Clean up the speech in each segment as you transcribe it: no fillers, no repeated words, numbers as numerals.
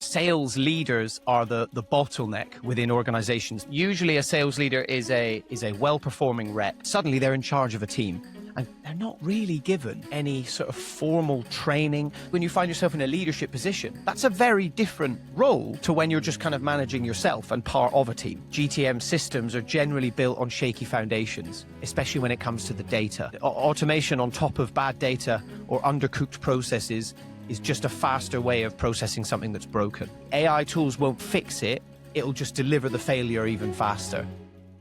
sales leaders are the bottleneck within organizations. Usually a sales leader is a well-performing rep. Suddenly they're in charge of a team and they're not really given any sort of formal training. When you find yourself in a leadership position, that's a very different role to when you're just kind of managing yourself and part of a team. GTM systems are generally built on shaky foundations, especially when it comes to the data. Automation on top of bad data or undercooked processes is just a faster way of processing something that's broken. AI tools won't fix it, it'll just deliver the failure even faster.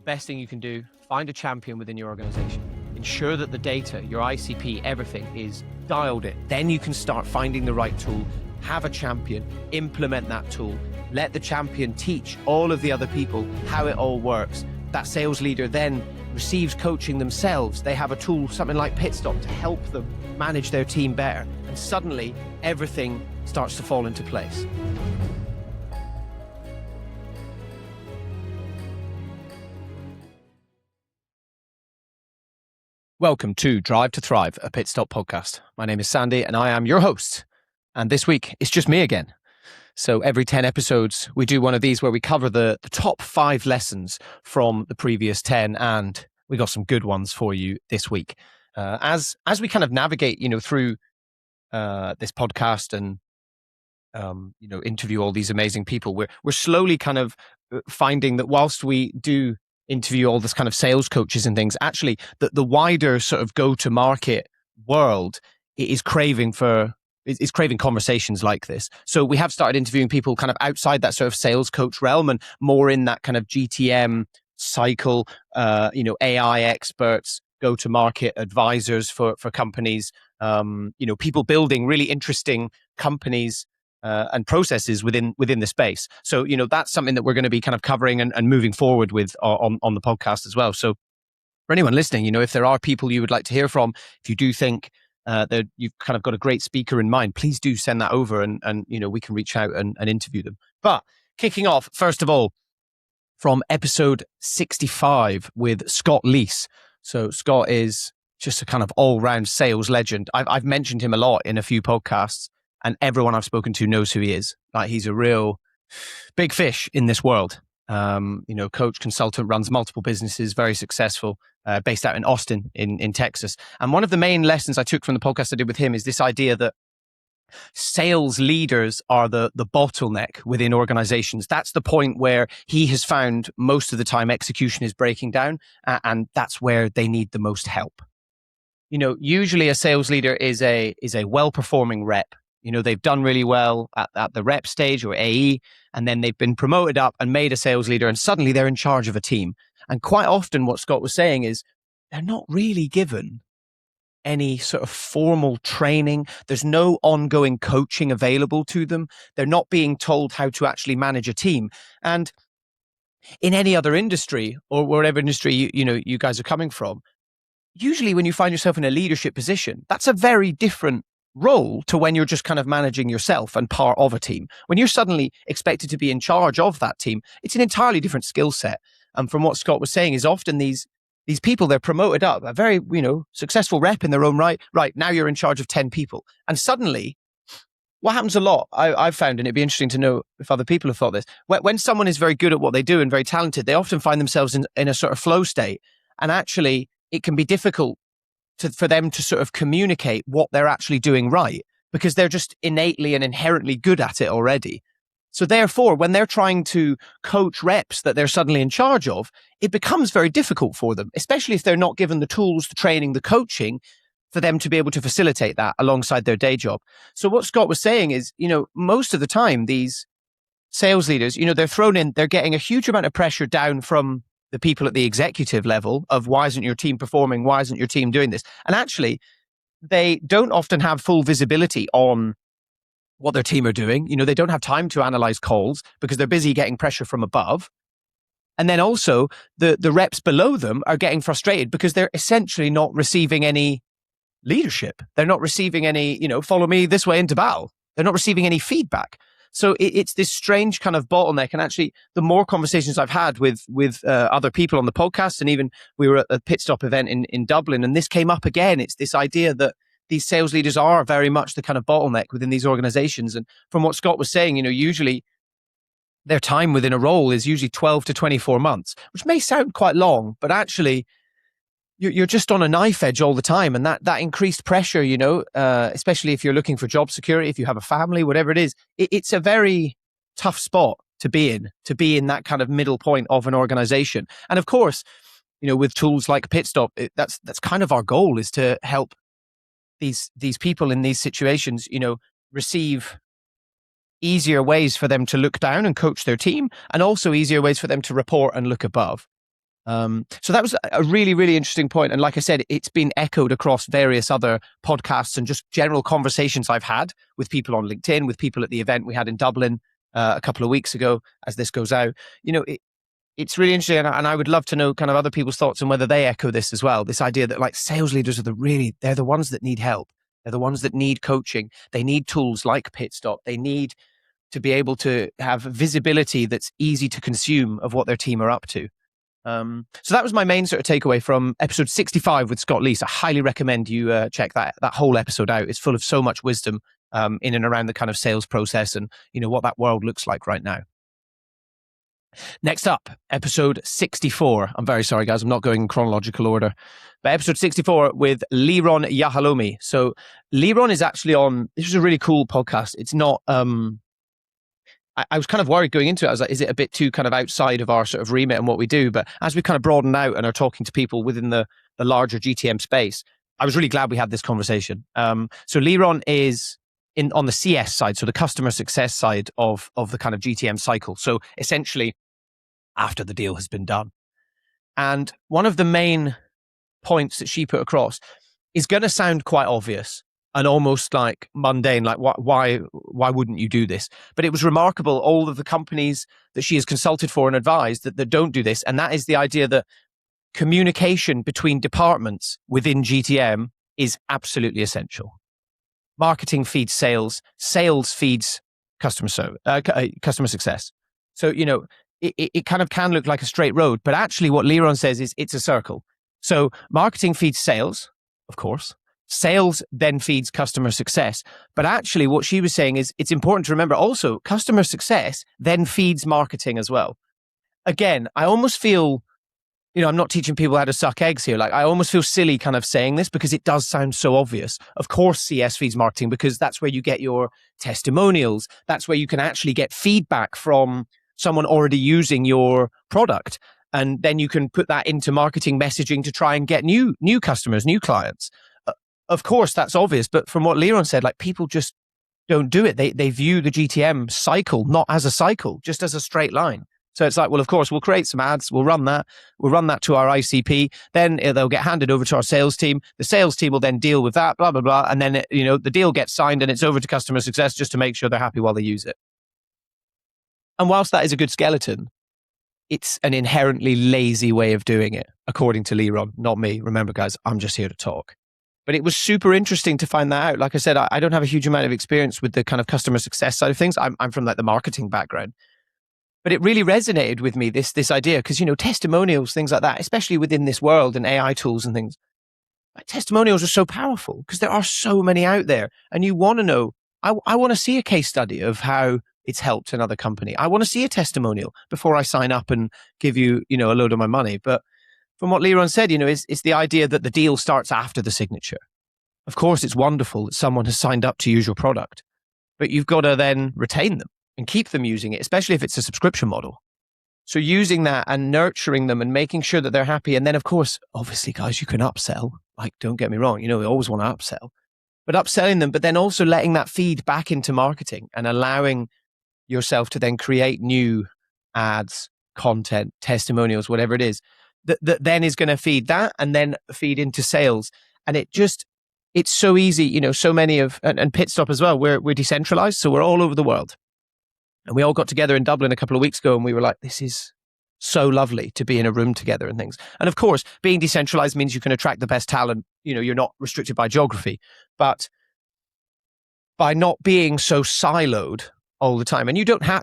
Best thing you can do, find a champion within your organization. Ensure that the data, your ICP, everything is dialed in. Then you can start finding the right tool, have a champion, implement that tool, let the champion teach all of the other people how it all works. That sales leader then receives coaching themselves. They have a tool, something like Pitstop, to help them manage their team better. And suddenly, everything starts to fall into place. Welcome to Drive to Thrive, a Pitstop podcast. My name is Sandy and I am your host. And this week, it's just me again. So every 10 episodes, we do one of these where we cover the top 5 lessons from the previous 10, and we got some good ones for you this week. As we kind of navigate, through this podcast and interview all these amazing people, we're slowly kind of finding that whilst we do interview all this kind of sales coaches and things, actually the wider sort of go-to-market world is craving conversations like this. So we have started interviewing people kind of outside that sort of sales coach realm and more in that kind of GTM cycle, AI experts, go-to-market advisors for companies, people building really interesting companies and processes within the space. So, that's something that we're going to be kind of covering and moving forward with on the podcast as well. So for anyone listening, if there are people you would like to hear from, if you do think that you've kind of got a great speaker in mind, please do send that over and we can reach out and interview them. But kicking off, first of all, from episode 65 with Scott Lease. So Scott is just a kind of all-round sales legend. I've mentioned him a lot in a few podcasts, and everyone I've spoken to knows who he is. Like, he's a real big fish in this world. Coach, consultant, runs multiple businesses, very successful, based out in Austin in Texas. And one of the main lessons I took from the podcast I did with him is this idea that sales leaders are the bottleneck within organizations. That's the point where he has found most of the time execution is breaking down, and that's where they need the most help. Usually a sales leader is a well-performing rep. They've done really well at the rep stage or AE, and then they've been promoted up and made a sales leader, and suddenly they're in charge of a team. And quite often what Scott was saying is they're not really given any sort of formal training. There's no ongoing coaching available to them. They're not being told how to actually manage a team. And in any other industry or whatever industry you guys are coming from, usually when you find yourself in a leadership position, that's a very different role to when you're just kind of managing yourself and part of a team. When you're suddenly expected to be in charge of that team, it's an entirely different skill set. And from what Scott was saying is often these people, they're promoted up, a very, successful rep in their own right. Right, now you're in charge of 10 people. And suddenly, what happens a lot, I've found, and it'd be interesting to know if other people have thought this, when someone is very good at what they do and very talented, they often find themselves in a sort of flow state. And actually, it can be difficult for them to sort of communicate what they're actually doing right, because they're just innately and inherently good at it already. So therefore, when they're trying to coach reps that they're suddenly in charge of, it becomes very difficult for them, especially if they're not given the tools, the training, the coaching for them to be able to facilitate that alongside their day job. So what Scott was saying is, most of the time, these sales leaders, they're thrown in, they're getting a huge amount of pressure down from the people at the executive level of why isn't your team performing? Why isn't your team doing this? And actually, they don't often have full visibility on what their team are doing. They don't have time to analyze calls because they're busy getting pressure from above. And then also the reps below them are getting frustrated because they're essentially not receiving any leadership. They're not receiving any, follow me this way into battle. They're not receiving any feedback. So it's this strange kind of bottleneck. And actually, the more conversations I've had with other people on the podcast, and even we were at a pit stop event in Dublin, and this came up again. It's this idea that these sales leaders are very much the kind of bottleneck within these organizations. And from what Scott was saying, usually their time within a role is usually 12 to 24 months, which may sound quite long, but actually you're just on a knife edge all the time. And that increased pressure, especially if you're looking for job security, if you have a family, whatever it is, it's a very tough spot to be in that kind of middle point of an organization. And of course, with tools like Pitstop, that's kind of our goal, is to help these people in these situations, receive easier ways for them to look down and coach their team, and also easier ways for them to report and look above. So that was a really, really interesting point. And like I said, it's been echoed across various other podcasts and just general conversations I've had with people on LinkedIn, with people at the event we had in Dublin a couple of weeks ago. As this goes out, it's really interesting. And I would love to know kind of other people's thoughts on whether they echo this as well. This idea that like sales leaders are they're the ones that need help. They're the ones that need coaching. They need tools like Pitstop. They need to be able to have visibility that's easy to consume of what their team are up to. So that was my main sort of takeaway from episode 65 with Scott Lease. I highly recommend you check that whole episode out. It's full of so much wisdom in and around the kind of sales process and what that world looks like right now. Next up, episode 64. I'm very sorry, guys. I'm not going in chronological order. But episode 64 with Leron Yahalomi. So Leron is actually on, this is a really cool podcast. It's not, I was kind of worried going into it. I was like, is it a bit too kind of outside of our sort of remit and what we do? But as we kind of broaden out and are talking to people within the larger GTM space, I was really glad we had this conversation. So Leron is on the CS side, so the customer success side of the kind of GTM cycle. So essentially, after the deal has been done. And one of the main points that she put across is going to sound quite obvious and almost like mundane, like why wouldn't you do this? But it was remarkable, all of the companies that she has consulted for and advised that don't do this. And that is the idea that communication between departments within GTM is absolutely essential. Marketing feeds sales, sales feeds customer success. So, it kind of can look like a straight road, but actually what Leron says is it's a circle. So marketing feeds sales, of course. Sales then feeds customer success. But actually what she was saying is it's important to remember also customer success then feeds marketing as well. Again, I almost feel, I'm not teaching people how to suck eggs here. Like I almost feel silly kind of saying this because it does sound so obvious. Of course, CS feeds marketing because that's where you get your testimonials. That's where you can actually get feedback from someone already using your product. And then you can put that into marketing messaging to try and get new customers, new clients. Of course, that's obvious. But from what Leron said, like people just don't do it. They view the GTM cycle not as a cycle, just as a straight line. So it's like, well, of course, we'll create some ads. We'll run that to our ICP. Then they'll get handed over to our sales team. The sales team will then deal with that, blah, blah, blah. And then, the deal gets signed and it's over to customer success just to make sure they're happy while they use it. And whilst that is a good skeleton, it's an inherently lazy way of doing it, according to Leron, not me. Remember, guys, I'm just here to talk. But it was super interesting to find that out. Like I said, I don't have a huge amount of experience with the kind of customer success side of things. I'm from like the marketing background. But it really resonated with me, this idea, because, testimonials, things like that, especially within this world and AI tools and things, like testimonials are so powerful because there are so many out there. And you want to know, I want to see a case study of how it's helped another company. I want to see a testimonial before I sign up and give you, a load of my money. But from what Leron said, it's the idea that the deal starts after the signature. Of course, it's wonderful that someone has signed up to use your product, but you've got to then retain them and keep them using it, especially if it's a subscription model. So using that and nurturing them and making sure that they're happy. And then, of course, obviously, guys, you can upsell. Like, don't get me wrong, we always want to upsell. But upselling them, but then also letting that feed back into marketing and allowing yourself to then create new ads, content, testimonials, whatever it is, that then is going to feed that and then feed into sales. And it's so easy, so many and Pitstop as well, we're decentralized. So we're all over the world. And we all got together in Dublin a couple of weeks ago and we were like, this is so lovely to be in a room together and things. And of course, being decentralized means you can attract the best talent. You're not restricted by geography, but by not being so siloed all the time. And you don't have,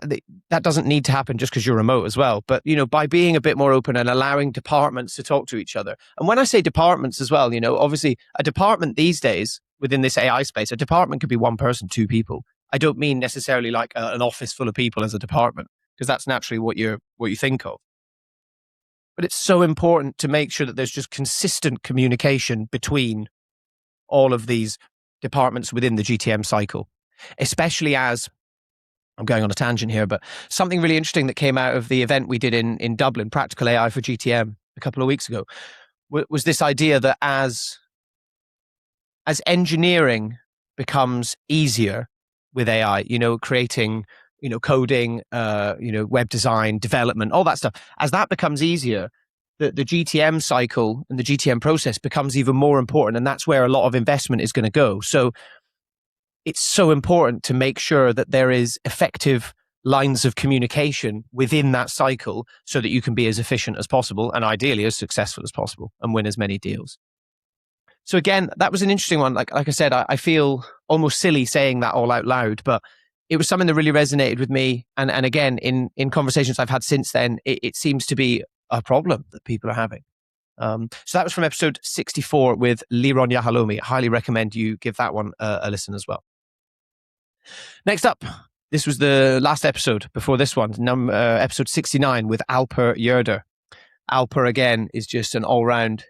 that doesn't need to happen just because you're remote as well. But, by being a bit more open and allowing departments to talk to each other. And when I say departments as well, obviously a department these days, within this AI space, a department could be one person, two people. I don't mean necessarily like an office full of people as a department, because that's naturally what you think of. But it's so important to make sure that there's just consistent communication between all of these departments within the GTM cycle, especially as I'm going on a tangent here, but something really interesting that came out of the event we did in Dublin, Practical AI for GTM, a couple of weeks ago, was this idea that as engineering becomes easier with AI, creating, coding, web design, development, all that stuff, as that becomes easier, the GTM cycle and the GTM process becomes even more important. And that's where a lot of investment is going to go. So it's so important to make sure that there is effective lines of communication within that cycle so that you can be as efficient as possible and ideally as successful as possible and win as many deals. So again, that was an interesting one. Like I said, I feel almost silly saying that all out loud, but it was something that really resonated with me. And again, in conversations I've had since then, it seems to be a problem that people are having. So that was from episode 64 with Leron Yahalomi. I highly recommend you give that one a listen as well. Next up, this was the last episode before this one, episode 69 with Alper Yerder. Alper, again, is just an all-round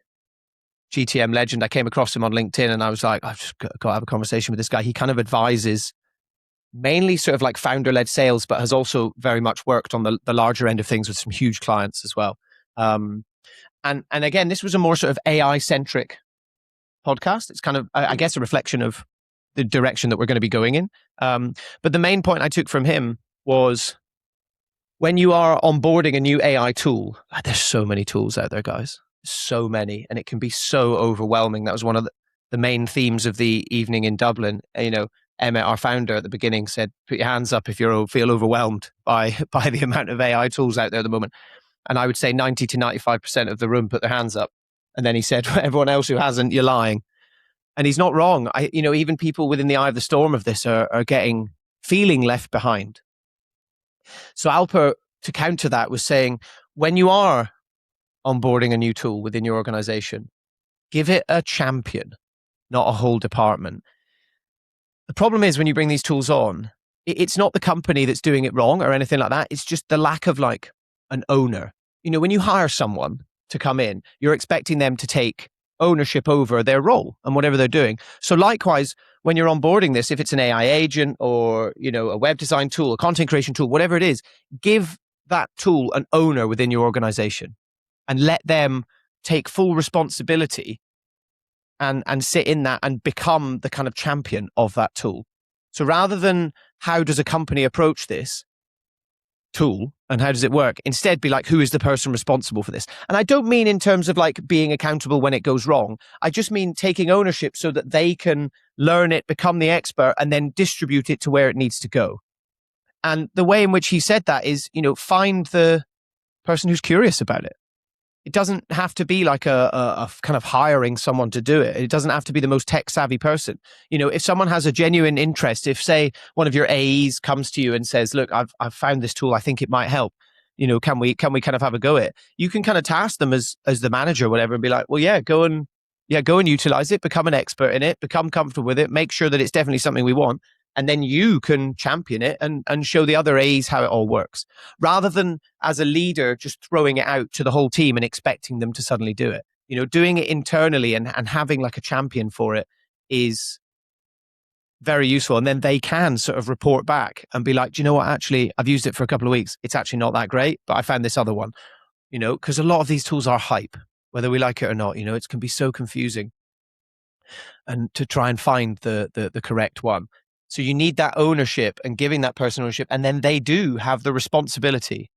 GTM legend. I came across him on LinkedIn and I was like, I've just got to have a conversation with this guy. He kind of advises mainly sort of like founder-led sales, but has also very much worked on the larger end of things with some huge clients as well. And again, this was a more sort of AI-centric podcast. It's kind of, I guess, a reflection of the direction that we're going to be going in. But the main point I took from him was when you are onboarding a new AI tool, there's so many tools out there, guys. So many, and it can be so overwhelming. That was one of the main themes of the evening in Dublin. Emmett, our founder at the beginning, said, put your hands up if you feel overwhelmed by the amount of AI tools out there at the moment. And I would say 90 to 95% of the room put their hands up. And then he said, everyone else who hasn't, you're lying. And he's not wrong. Even people within the eye of the storm of this are feeling left behind. So Alper, to counter that, was saying, when you are onboarding a new tool within your organization, give it a champion, not a whole department. The problem is when you bring these tools on, it's not the company that's doing it wrong or anything like that. It's just the lack of like an owner. When you hire someone to come in, you're expecting them to take ownership over their role and whatever they're doing. So likewise, when you're onboarding this, if it's an AI agent or, a web design tool, a content creation tool, whatever it is, give that tool an owner within your organization and let them take full responsibility and sit in that and become the kind of champion of that tool. So rather than how does a company approach this tool and how does it work, instead be like, who is the person responsible for this? And I don't mean in terms of like being accountable when it goes wrong. I just mean taking ownership so that they can learn it, become the expert, and then distribute it to where it needs to go. And the way in which he said that is, find the person who's curious about it. It doesn't have to be like a kind of hiring someone to do it. It doesn't have to be the most tech savvy person. If someone has a genuine interest, if say one of your AEs comes to you and says, look, I've found this tool, I think it might help. Can we kind of have a go at it? You can kind of task them as the manager or whatever and be like, well, go and utilize it, become an expert in it, become comfortable with it, make sure that it's definitely something we want. And then you can champion it and show the other A's how it all works, rather than as a leader just throwing it out to the whole team and expecting them to suddenly do it. Doing it internally and having like a champion for it is very useful. And then they can sort of report back and be like, do you know what? Actually, I've used it for a couple of weeks. It's actually not that great, but I found this other one, because a lot of these tools are hype, whether we like it or not. It can be so confusing and to try and find the correct one. So you need that ownership and giving that person ownership. And then they do have the responsibility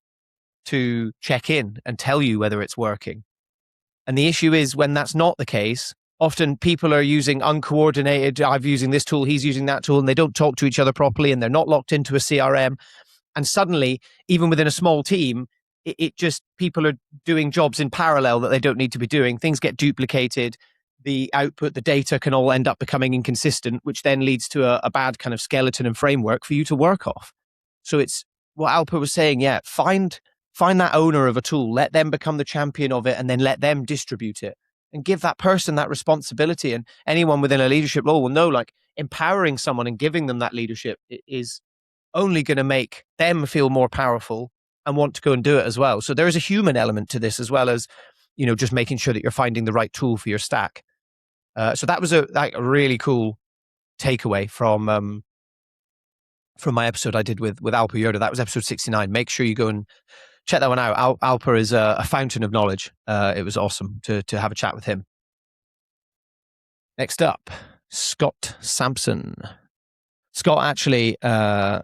to check in and tell you whether it's working. And the issue is when that's not the case, often people are using uncoordinated, I'm using this tool, he's using that tool, and they don't talk to each other properly and they're not locked into a CRM. And suddenly, even within a small team, it just, people are doing jobs in parallel that they don't need to be doing. Things get duplicated. The output, the data can all end up becoming inconsistent, which then leads to a bad kind of skeleton and framework for you to work off. So it's what Alper was saying. Yeah, find that owner of a tool, let them become the champion of it, and then let them distribute it. and give that person that responsibility. And anyone within a leadership role will know, like, empowering someone and giving them that leadership is only going to make them feel more powerful and want to go and do it as well. So there is a human element to this, as well as, just making sure that you're finding the right tool for your stack. So that was a really cool takeaway from my episode I did with Alper Yoder. That was episode 69. Make sure you go and check that one out. Alper is a fountain of knowledge. It was awesome to have a chat with him. Next up, Scott Sampson. Scott actually, I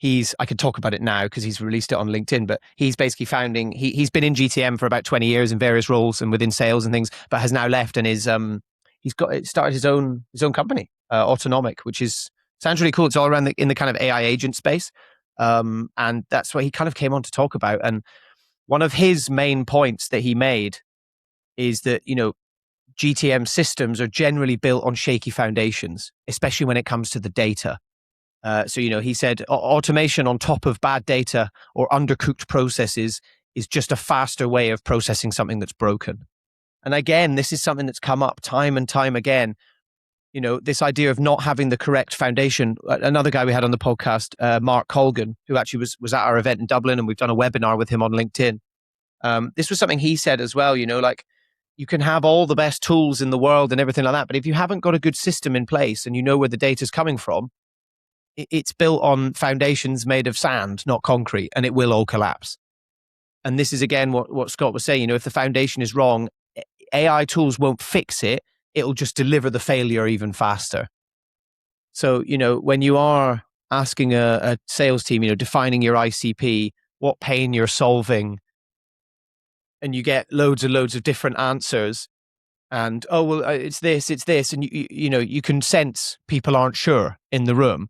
can talk about it now because he's released it on LinkedIn, but he's basically he's been in GTM for about 20 years in various roles and within sales and things, but has now left and he's started his own company, Autonomic, which sounds really cool. It's all around in the kind of AI agent space. And that's what he kind of came on to talk about. And one of his main points that he made is that, GTM systems are generally built on shaky foundations, especially when it comes to the data. So he said automation on top of bad data or undercooked processes is just a faster way of processing something that's broken. And again, this is something that's come up time and time again. This idea of not having the correct foundation. Another guy we had on the podcast, Mark Colgan, who actually was at our event in Dublin, and we've done a webinar with him on LinkedIn. This was something he said as well, like, you can have all the best tools in the world and everything like that, but if you haven't got a good system in place and you know where the data is coming from, it's built on foundations made of sand, not concrete, and it will all collapse. And this is, again, what Scott was saying. If the foundation is wrong, AI tools won't fix it. It'll just deliver the failure even faster. So, when you are asking a sales team, defining your ICP, what pain you're solving, and you get loads and loads of different answers, and it's this, and you can sense people aren't sure in the room,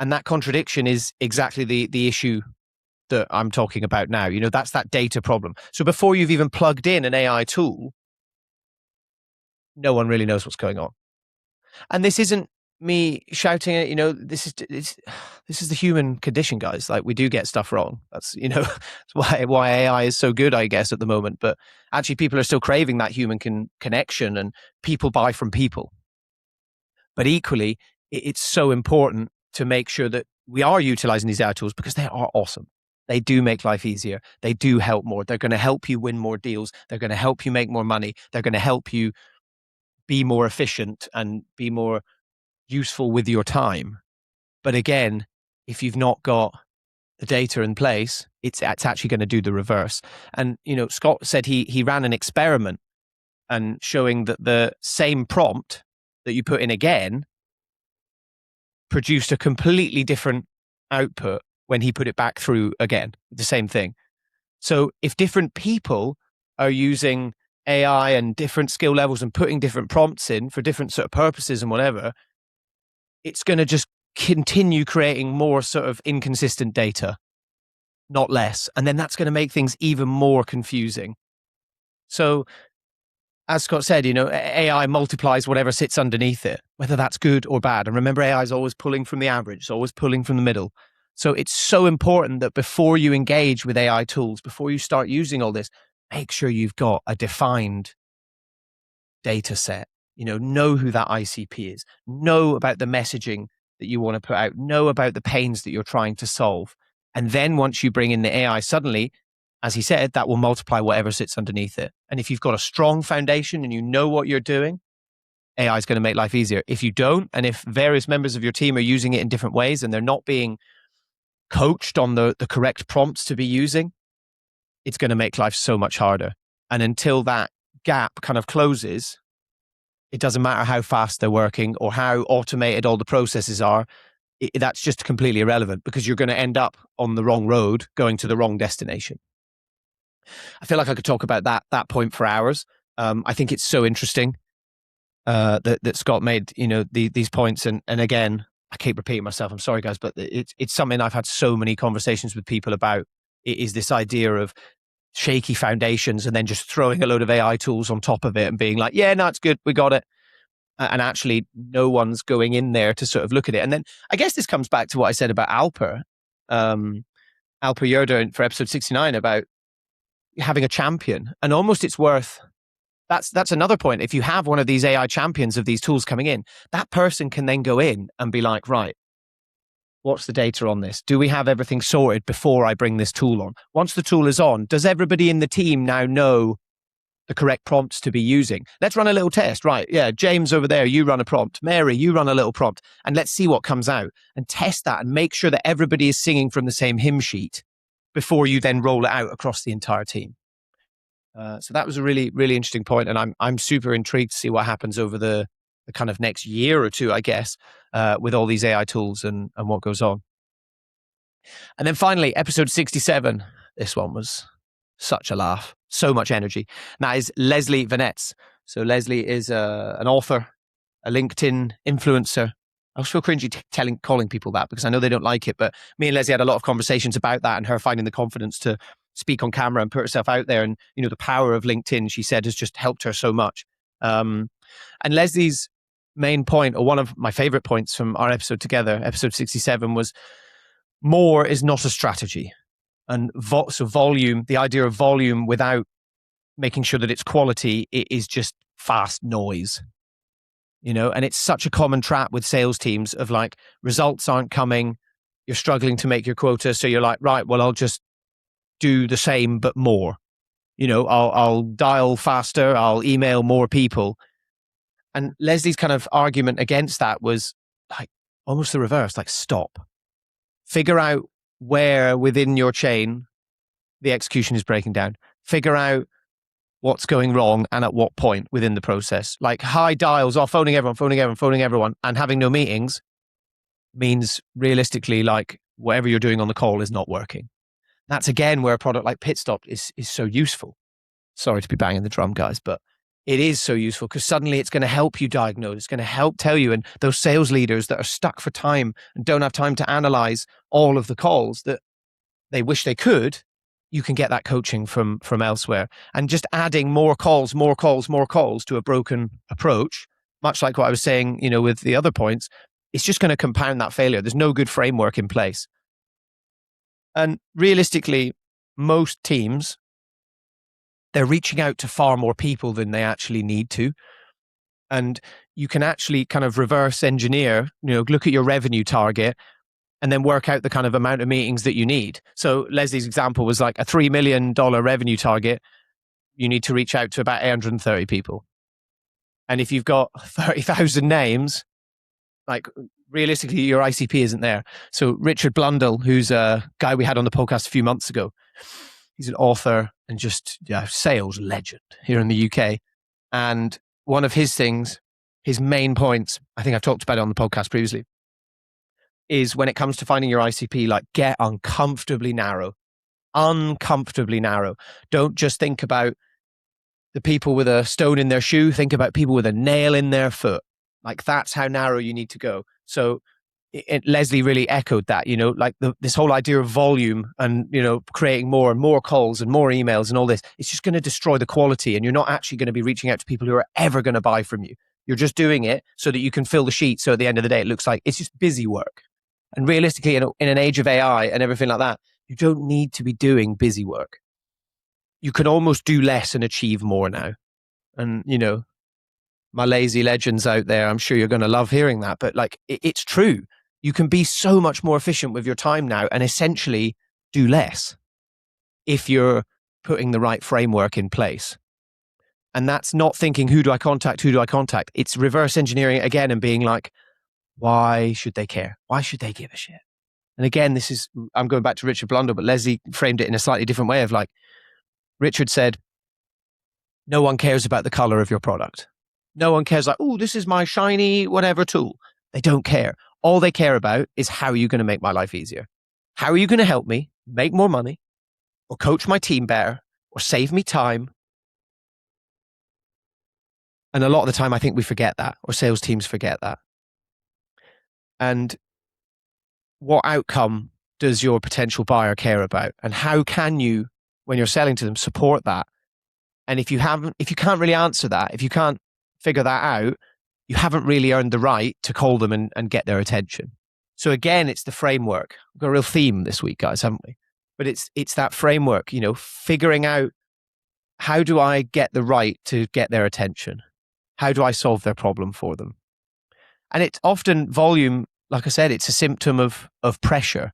and that contradiction is exactly the issue that I'm talking about now. That's that data problem. So before you've even plugged in an AI tool, no one really knows what's going on. And this isn't me shouting it. This is the human condition, guys. Like, we do get stuff wrong. That's that's why AI is so good, I guess, at the moment. But actually, people are still craving that human connection, and people buy from people. But equally, it's so important to make sure that we are utilizing these AI tools, because they are awesome. They do make life easier. They do help more. They're going to help you win more deals. They're going to help you make more money. They're going to help you be more efficient and be more useful with your time. But again, if you've not got the data in place, it's actually going to do the reverse. And Scott said he ran an experiment and showing that the same prompt that you put in again produced a completely different output when he put it back through again, the same thing. So if different people are using AI and different skill levels and putting different prompts in for different sort of purposes and whatever, it's going to just continue creating more sort of inconsistent data, not less. And then that's going to make things even more confusing. So as Scott said, AI multiplies whatever sits underneath it, whether that's good or bad. And remember, AI is always pulling from the average, it's always pulling from the middle. So it's so important that before you engage with AI tools, before you start using all this, make sure you've got a defined data set. Know who that ICP is, know about the messaging that you want to put out, know about the pains that you're trying to solve. And then once you bring in the AI, suddenly, as he said, that will multiply whatever sits underneath it. And if you've got a strong foundation and you know what you're doing, AI is going to make life easier. If you don't, and if various members of your team are using it in different ways and they're not being coached on the correct prompts to be using, it's going to make life so much harder. And until that gap kind of closes, it doesn't matter how fast they're working or how automated all the processes are. That's just completely irrelevant, because you're going to end up on the wrong road, going to the wrong destination. I feel like I could talk about that point for hours. I think it's so interesting that Scott made these points, and again, I keep repeating myself. I'm sorry, guys, but it's something I've had so many conversations with people about. It is this idea of shaky foundations and then just throwing a load of AI tools on top of it and being like, yeah, no, it's good, we got it. And actually no one's going in there to sort of look at it. And then I guess this comes back to what I said about Alper Yoder for episode 69 about having a champion. And almost it's worth that's another point. If you have one of these AI champions of these tools coming in, that person can then go in and be like, right, what's the data on this? Do we have everything sorted before I bring this tool on? Once the tool is on, does everybody in the team now know the correct prompts to be using? Let's run a little test. Right. Yeah. James over there, you run a prompt. Mary, you run a little prompt. And let's see what comes out and test that and make sure that everybody is singing from the same hymn sheet before you then roll it out across the entire team. So that was a really, really interesting point. And I'm super intrigued to see what happens over the kind of next year or two, I guess, with all these AI tools and what goes on. And then finally, episode 67. This one was such a laugh, so much energy. And that is Leslie Venett. So Leslie is an author, a LinkedIn influencer. I always feel cringy calling people that because I know they don't like it. But me and Leslie had a lot of conversations about that and her finding the confidence to speak on camera and put herself out there. And, you know, the power of LinkedIn, she said, has just helped her so much. And Leslie's main point, or one of my favorite points from our episode together, episode 67, was more is not a strategy. And so volume, the idea of volume without making sure that it's quality, it is just fast noise. You know, and it's such a common trap with sales teams of like, results aren't coming, you're struggling to make your quota. So you're like, right, well, I'll just do the same, but more. You know, I'll dial faster, I'll email more people. And Leslie's kind of argument against that was like almost the reverse, like stop. Figure out where within your chain the execution is breaking down. Figure out what's going wrong and at what point within the process. Like high dials or phoning everyone and having no meetings means realistically like whatever you're doing on the call is not working. That's again where a product like Pitstop is so useful. Sorry to be banging the drum, guys, but it is so useful because suddenly it's going to help you diagnose. It's going to help tell you. And those sales leaders that are stuck for time and don't have time to analyze all of the calls that they wish they could, you can get that coaching from elsewhere. And just adding more calls to a broken approach, much like what I was saying, you know, with the other points, it's just going to compound that failure. There's no good framework in place. And realistically, most teams, they're reaching out to far more people than they actually need to. And you can actually kind of reverse engineer, you know, look at your revenue target and then work out the kind of amount of meetings that you need. So Leslie's example was like a $3 million revenue target. You need to reach out to about 830 people. And if you've got 30,000 names, like realistically, your ICP isn't there. So Richard Blundell, who's a guy we had on the podcast a few months ago, he's an author and just sales legend here in the UK. And one of his things, his main points, I think I've talked about it on the podcast previously, is when it comes to finding your ICP, like get uncomfortably narrow. Don't just think about the people with a stone in their shoe. Think about people with a nail in their foot. Like that's how narrow you need to go. So Leslie really echoed that, you know, like this whole idea of volume and, you know, creating more and more calls and more emails and all this, it's just going to destroy the quality and you're not actually going to be reaching out to people who are ever going to buy from you. You're just doing it so that you can fill the sheet. So at the end of the day, it looks like it's just busy work. And realistically, in an age of AI and everything like that, you don't need to be doing busy work. You can almost do less and achieve more now. And, you know, my lazy legends out there, I'm sure you're going to love hearing that. But like, it's true. You can be so much more efficient with your time now and essentially do less if you're putting the right framework in place. And that's not thinking, who do I contact? It's reverse engineering again and being like, why should they care? Why should they give a shit? And again, I'm going back to Richard Blundell, but Leslie framed it in a slightly different way of like, Richard said, no one cares about the color of your product. No one cares like, oh, this is my shiny whatever tool. They don't care. All they care about is how are you going to make my life easier? How are you going to help me make more money or coach my team better or save me time? And a lot of the time, I think we forget that, or sales teams forget that. And what outcome does your potential buyer care about? And how can you, when you're selling to them, support that? And if you can't really answer that, if you can't figure that out, you haven't really earned the right to call them and get their attention. So again, it's the framework. We've got a real theme this week, guys, haven't we? But it's that framework, you know, figuring out how do I get the right to get their attention? How do I solve their problem for them? And it's often volume, like I said, it's a symptom of pressure.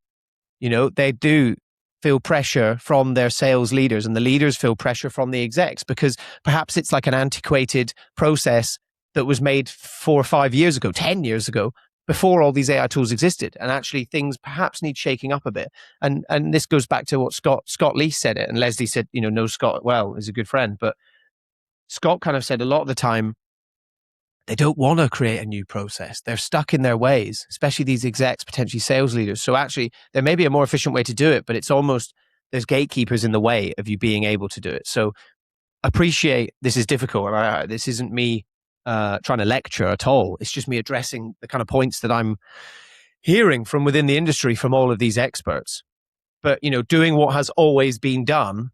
They do feel pressure from their sales leaders, and the leaders feel pressure from the execs, because perhaps it's like an antiquated process that was made 4 or 5 years ago, 10 years ago, before all these AI tools existed. And actually things perhaps need shaking up a bit. And this goes back to what Scott Lease said it. And Leslie said, knows Scott well, is a good friend. But Scott kind of said a lot of the time, they don't want to create a new process. They're stuck in their ways, especially these execs, potentially sales leaders. So actually, there may be a more efficient way to do it, but it's almost, there's gatekeepers in the way of you being able to do it. So appreciate this is difficult. And this isn't me trying to lecture at all. It's just me addressing the kind of points that I'm hearing from within the industry from all of these experts. But, doing what has always been done,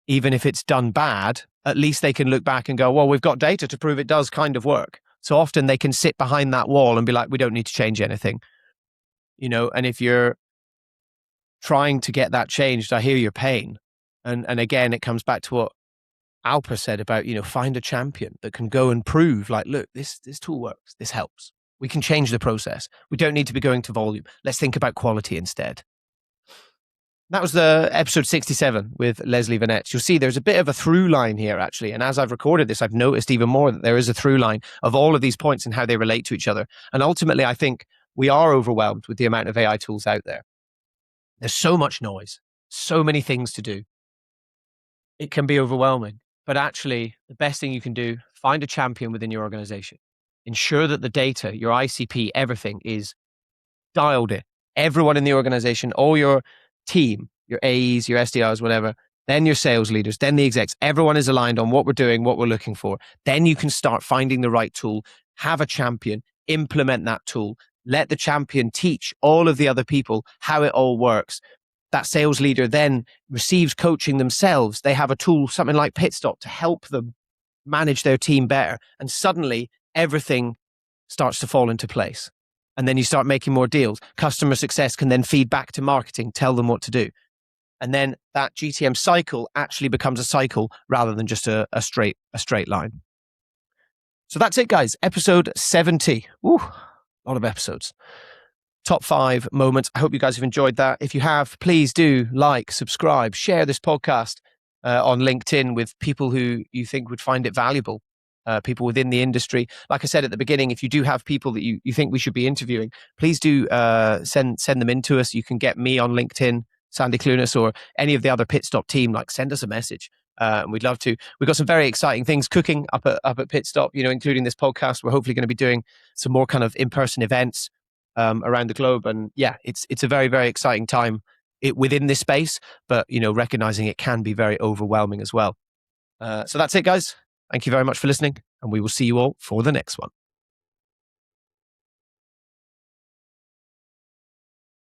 even if it's done bad, at least they can look back and go, well, we've got data to prove it does kind of work. So often they can sit behind that wall and be like, we don't need to change anything. And if you're trying to get that changed, I hear your pain. And again, it comes back to what Alper said about, find a champion that can go and prove like, look, this tool works. This helps. We can change the process. We don't need to be going to volume. Let's think about quality instead. That was the episode 67 with Leslie Venett. You'll see there's a bit of a through line here, actually. And as I've recorded this, I've noticed even more that there is a through line of all of these points and how they relate to each other. And ultimately, I think we are overwhelmed with the amount of AI tools out there. There's so much noise, so many things to do. It can be overwhelming. But actually, the best thing you can do, find a champion within your organization. Ensure that the data, your ICP, everything is dialed in. Everyone in the organization, all your team, your AEs, your SDRs, whatever, then your sales leaders, then the execs, everyone is aligned on what we're doing, what we're looking for. Then you can start finding the right tool, have a champion, implement that tool, let the champion teach all of the other people how it all works. That sales leader then receives coaching themselves. They have a tool, something like Pitstop, to help them manage their team better. And suddenly everything starts to fall into place. And then you start making more deals. Customer success can then feed back to marketing, tell them what to do. And then that GTM cycle actually becomes a cycle rather than just a straight line. So that's it, guys. Episode 70. Ooh, a lot of episodes. Top 5 moments. I hope you guys have enjoyed that. If you have, please do like, subscribe, share this podcast on LinkedIn with people who you think would find it valuable. People within the industry. Like I said at the beginning, if you do have people that you think we should be interviewing, please do send them in to us. You can get me on LinkedIn, Sandy Clunas, or any of the other Pitstop team. Like, send us a message. And we'd love to. We've got some very exciting things cooking up at Pitstop, including this podcast. We're hopefully going to be doing some more kind of in-person events around the globe. And yeah, it's a very, very exciting time within this space, but, recognizing it can be very overwhelming as well. So that's it, guys. Thank you very much for listening, and we will see you all for the next one.